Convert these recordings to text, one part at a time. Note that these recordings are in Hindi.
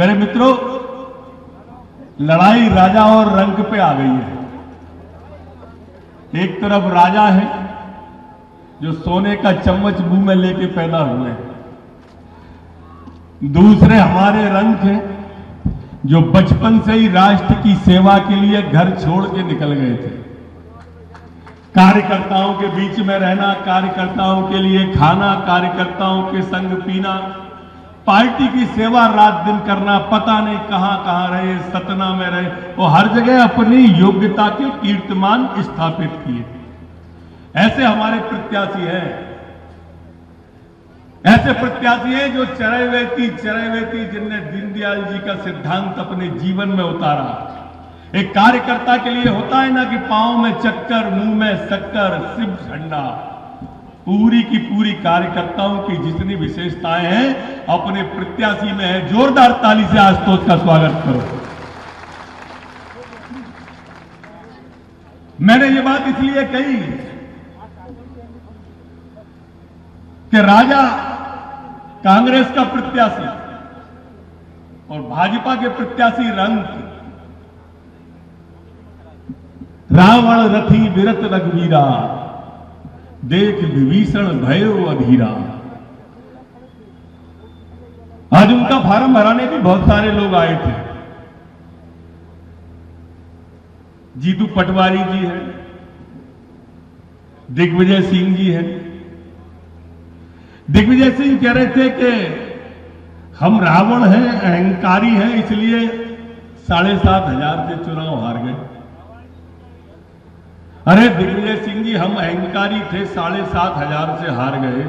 मेरे मित्रों, लड़ाई राजा और रंक पे आ गई है। एक तरफ राजा है जो सोने का चम्मच मुंह में लेके पैदा हुए हैं, दूसरे हमारे रंक हैं जो बचपन से ही राष्ट्र की सेवा के लिए घर छोड़ के निकल गए थे। कार्यकर्ताओं के बीच में रहना, कार्यकर्ताओं के लिए खाना, कार्यकर्ताओं के संग पीना, पार्टी की सेवा रात दिन करना, पता नहीं कहां कहां रहे, सतना में रहे, वो हर जगह अपनी योग्यता के कीर्तिमान स्थापित किए। ऐसे हमारे प्रत्याशी हैं, ऐसे प्रत्याशी हैं जो चरैवेती जिनने दीनदयाल जी का सिद्धांत अपने जीवन में उतारा। एक कार्यकर्ता के लिए होता है ना कि पांव में चक्कर, मुंह में शक्कर, सिर्फ झंडा। पूरी की पूरी कार्यकर्ताओं की जितनी विशेषताएं हैं अपने प्रत्याशी में है। जोरदार ताली से आशुतोष का स्वागत करो। मैंने ये बात इसलिए कही कि राजा कांग्रेस का प्रत्याशी और भाजपा के प्रत्याशी रंक। रावण रथी विरत रघुवीरा, देख विभीषण भयो अधीरा। आज उनका फार्म भराने भी बहुत सारे लोग आए थे। जीतू पटवारी जी हैं, दिग्विजय सिंह जी हैं। दिग्विजय सिंह कह रहे थे कि हम रावण हैं, अहंकारी हैं, इसलिए 7,500 से चुनाव हार गए। अरे दिग्विजय सिंह जी, हम अहंकारी थे, 7,500 से हार गए,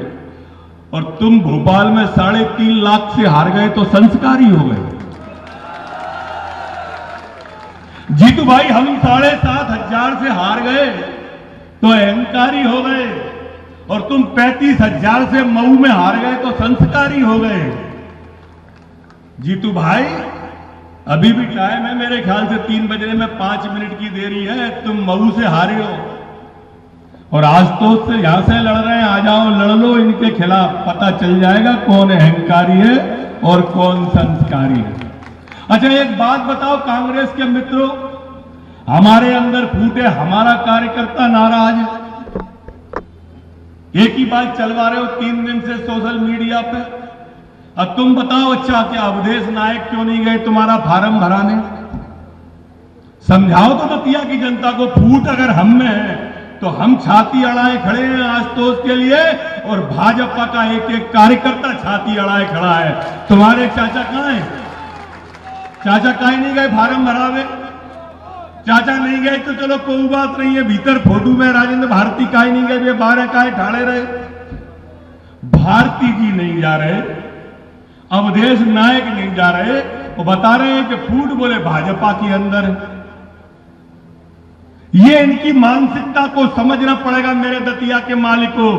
और तुम भोपाल में 3.5 लाख से हार गए तो संस्कारी हो गए। जीतू भाई, हम 7,500 से हार गए तो अहंकारी हो गए, और तुम 35,000 से मऊ में हार गए तो संस्कारी हो गए। जीतू भाई, अभी भी टाइम है, मेरे ख्याल से 3 बजने में 5 मिनट की देरी है। तुम मऊ से हारे हो और आशुतोष से यहां से लड़ रहे हैं, आ जाओ लड़ लो इनके खिलाफ, पता चल जाएगा कौन अहंकारी है और कौन संस्कारी है। अच्छा, एक बात बताओ कांग्रेस के मित्रों, हमारे अंदर फूटे हमारा कार्यकर्ता नाराज है, एक ही बात चलवा रहे हो 3 दिन से सोशल मीडिया पे। अब तुम बताओ, अच्छा क्या अवधेश नायक क्यों नहीं गए तुम्हारा फार्म भराने? समझाओ तो दतिया की जनता को। फूट अगर हम में है तो हम छाती अड़ाए खड़े हैं आशुतोष के लिए, और भाजपा का एक एक कार्यकर्ता छाती अड़ाए खड़ा है। तुम्हारे चाचा कहां हैं? चाचा काहे नहीं गए फार्म भरावे? चाचा नहीं गए तो चलो कोई बात नहीं है, भीतर फोटो में राजेंद्र भारती काहे नहीं गए, वे 12 काहे ठाड़े रहे? भारती जी नहीं जा रहे, अवधेश नायक नहीं जा रहे, वो बता रहे हैं कि फूट बोले भाजपा के अंदर है। ये इनकी मानसिकता को समझना पड़ेगा मेरे दतिया के मालिकों।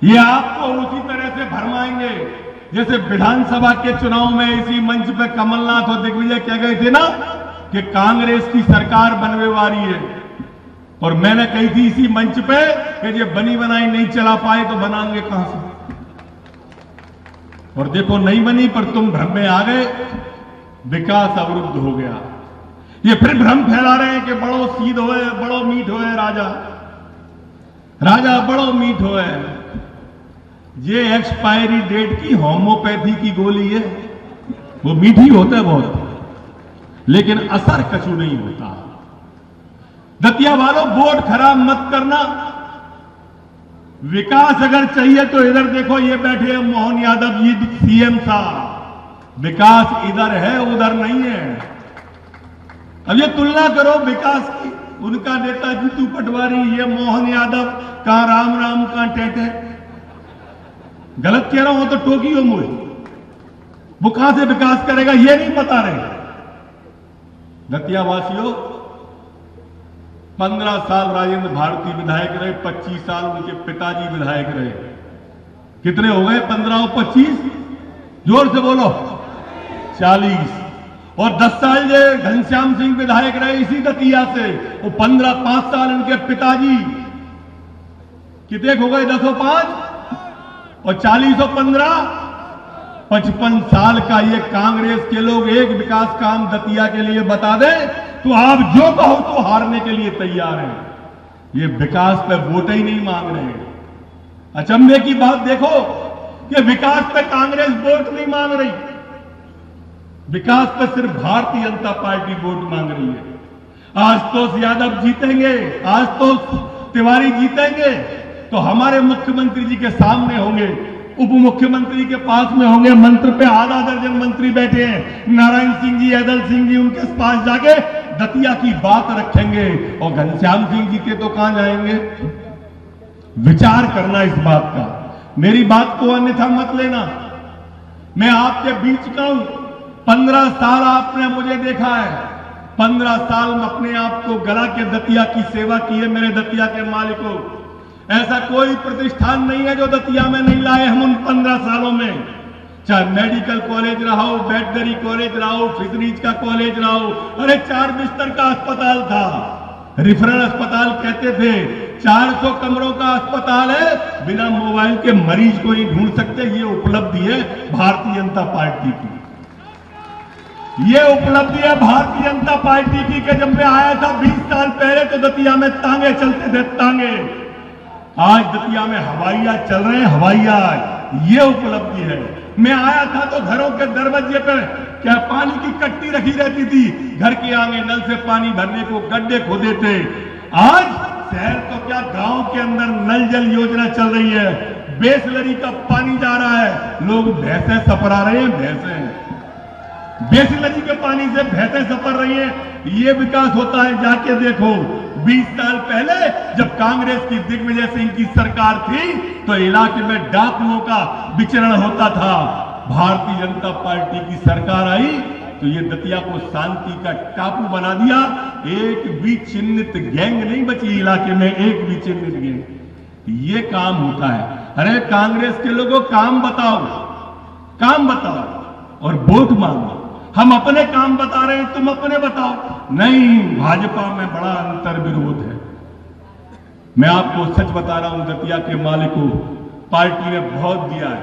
ये आपको उसी तरह से भरमाएंगे जैसे विधानसभा के चुनाव में इसी मंच पे कमलनाथ और दिग्विजय कह गए थे ना कि कांग्रेस की सरकार बनने वाली है, और मैंने कही थी इसी मंच पे कि ये बनी बनाई नहीं चला पाए तो बनाएंगे कहां से? और देखो नहीं बनी, पर तुम भ्रम में आ गए, विकास अवरुद्ध हो गया। ये फिर भ्रम फैला रहे हैं कि बड़ो सीध होए, बड़ो मीठ होए राजा, राजा बड़ो मीठ होए। ये एक्सपायरी डेट की होम्योपैथी की गोली है, वो मीठी होता है बहुत, लेकिन असर कछु नहीं होता। दतिया वालों, वोट खराब मत करना। विकास अगर चाहिए तो इधर देखो, ये बैठे हैं मोहन यादव जी, सीएम साहब। विकास इधर है, उधर नहीं है। अब ये तुलना करो विकास की, उनका नेता जीतू पटवारी, ये मोहन यादव, कहां राम राम कहां टेटे। गलत कह रहा हूं तो टोकियो मुझे, वो कहां से विकास करेगा ये नहीं बता रहे। दतिया वासियों, 15 साल राजेंद्र भारती विधायक रहे, 25 साल उनके पिताजी विधायक रहे। कितने हो गए? 15 और 25, जोर से बोलो, 40। और 10 साल ये घनश्याम सिंह विधायक रहे इसी दतिया से, वो 5 साल उनके पिताजी। कितने हो गए? 10 और 5 और 40 और 15, 55 साल का ये कांग्रेस के लोग एक विकास काम दतिया के लिए बता दें तो आप जो कहो तो हारने के लिए तैयार हैं। ये विकास पे वोट ही नहीं मांग रहे हैं। अचंभे की बात देखो कि विकास पे कांग्रेस वोट नहीं मांग रही, विकास पे सिर्फ भारतीय जनता पार्टी वोट मांग रही है। आशुतोष यादव जीतेंगे, आशुतोष तिवारी जीतेंगे तो हमारे मुख्यमंत्री जी के सामने होंगे, उप मुख्यमंत्री के पास में होंगे, मंत्र पे आधा दर्जन मंत्री बैठे हैं, नारायण सिंह जी, अदल सिंह जी, उनके पास जाके दतिया की बात रखेंगे और घनश्याम सिंह जी के तो कहां जाएंगे। विचार करना इस बात का, मेरी बात को अन्यथा मत लेना। मैं आपके बीच का हूं, 15 साल आपने मुझे देखा है, 15 साल में अपने आप को गला के दतिया की सेवा की है। मेरे दतिया के मालिकों, ऐसा कोई प्रतिष्ठान नहीं है जो दतिया में नहीं लाए हम उन 15 सालों में। चाहे मेडिकल कॉलेज रहा हो, वेटनरी कॉलेज रहा हो, फिशरीज का कॉलेज रहा हो, अरे 4 बिस्तर का अस्पताल था, रिफरल अस्पताल कहते थे। 400 कमरों का अस्पताल है, बिना मोबाइल के मरीज को नहीं ढूंढ सकते। ये उपलब्धि है भारतीय जनता पार्टी की, ये उपलब्धि है भारतीय जनता पार्टी की कि जब मैं आया था 20 साल पहले तो दतिया में तांगे चलते थे, तांगे। आज दतिया में हवाई जहाज चल रहे हैं, हवाई जहाज, ये उपलब्धि है। मैं आया था तो घरों के दरवाजे पर क्या पानी की कट्टी रखी रहती थी, घर के आगे नल से पानी भरने को गड्ढे खोदे थे। आज शहर तो क्या गांव के अंदर नल जल योजना चल रही है, बेसलरी का पानी जा रहा है, लोग भैंसे सपरा रहे हैं, भैंसे बेसलरी के पानी से भैंसे सपर रही है। ये विकास होता है, जाके देखो। 20 साल पहले जब कांग्रेस की दिग्विजय सिंह की सरकार थी तो इलाके में डाकुओं का विचरण होता था। भारतीय जनता पार्टी की सरकार आई तो ये दतिया को शांति का टापू बना दिया। एक भी चिन्हित गैंग नहीं बची इलाके में, एक भी चिन्हित गैंग। ये काम होता है। अरे कांग्रेस के लोगों काम बताओ, काम बताओ और वोट मांगो। हम अपने काम बता रहे हैं, तुम अपने बताओ। नहीं, भाजपा में बड़ा अंतर विरोध है। मैं आपको सच बता रहा हूं, दतिया के मालिकों, पार्टी ने बहुत दिया है।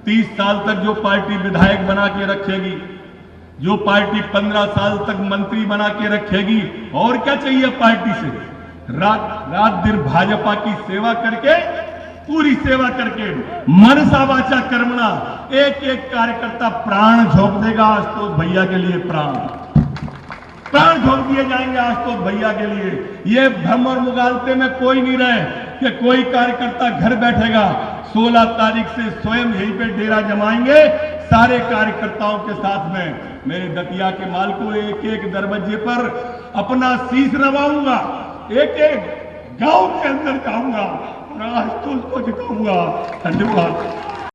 30 साल तक जो पार्टी विधायक बना के रखेगी, जो पार्टी 15 साल तक मंत्री बना के रखेगी, और क्या चाहिए पार्टी से। रात दिन भाजपा की सेवा करके, पूरी सेवा करके, मनसा वाचा कर्मणा, एक एक कार्यकर्ता प्राण झोंक देगा आशुतोष भैया के लिए। प्राण झोंक दिए जाएंगे आशुतोष भैया के लिए। ये भ्रम और मुगालते में कोई नहीं रहे कि कोई कार्यकर्ता घर बैठेगा। 16 तारीख से स्वयं यहीं पे डेरा जमाएंगे सारे कार्यकर्ताओं के साथ में। मेरे दतिया के माल को एक एक दरवाजे पर अपना शीश नवाऊंगा, एक एक गांव के अंदर जाऊंगा और आशुतोष को जिताऊंगा। धन्यवाद।